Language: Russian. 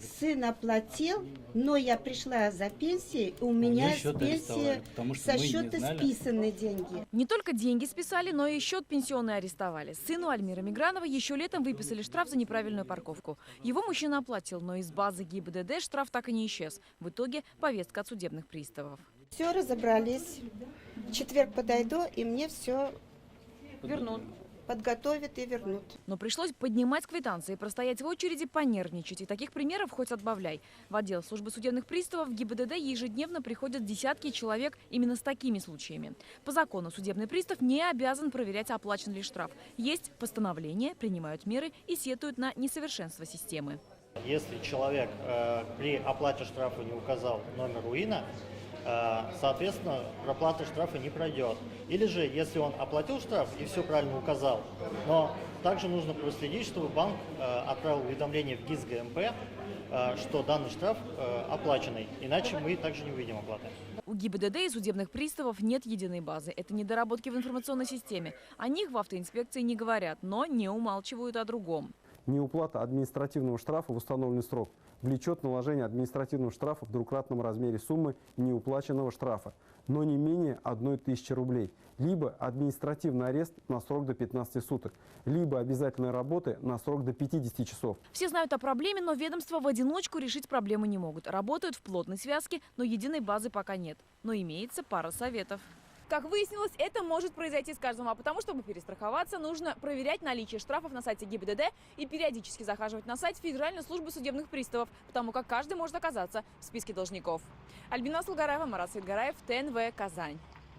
Сын оплатил, но я пришла за пенсией, у меня с пенсии со счета списаны деньги. Не только деньги списали, но и счет пенсионный арестовали. Сыну Альмиры Мигранова еще летом выписали штраф за неправильную парковку. Его мужчина оплатил, но из базы ГИБДД штраф так и не исчез. В итоге повестка от судебных приставов. Все разобрались. В четверг подойду, и мне все Вернут. подготовят и вернут. Но пришлось поднимать квитанции, простоять в очереди, понервничать. И таких примеров хоть отбавляй. В отдел службы судебных приставов ГИБДД ежедневно приходят десятки человек именно с такими случаями. По закону судебный пристав не обязан проверять, оплачен ли штраф. Есть постановление, принимают меры и сетуют на несовершенство системы. Если человек при оплате штрафа не указал номер УИНа, соответственно, проплата штрафа не пройдет. Или же, если он оплатил штраф и все правильно указал, но также нужно проследить, чтобы банк отправил уведомление в ГИС ГМП, что данный штраф оплаченный, иначе мы также не увидим оплаты. У ГИБДД и судебных приставов нет единой базы. Это недоработки в информационной системе. О них в автоинспекции не говорят, но не умалчивают о другом. Неуплата административного штрафа в установленный срок влечет наложение административного штрафа в двукратном размере суммы неуплаченного штрафа, но не менее 1000 рублей, либо административный арест на срок до 15 суток, либо обязательной работы на срок до 50 часов. Все знают о проблеме, но ведомства в одиночку решить проблему не могут. Работают в плотной связке, но единой базы пока нет. Но имеется пара советов. Как выяснилось, это может произойти с каждым, а потому, чтобы перестраховаться, нужно проверять наличие штрафов на сайте ГИБДД и периодически захаживать на сайт Федеральной службы судебных приставов, потому как каждый может оказаться в списке должников. Альбина Салгараева, Марат Саидгараев, ТНВ, Казань.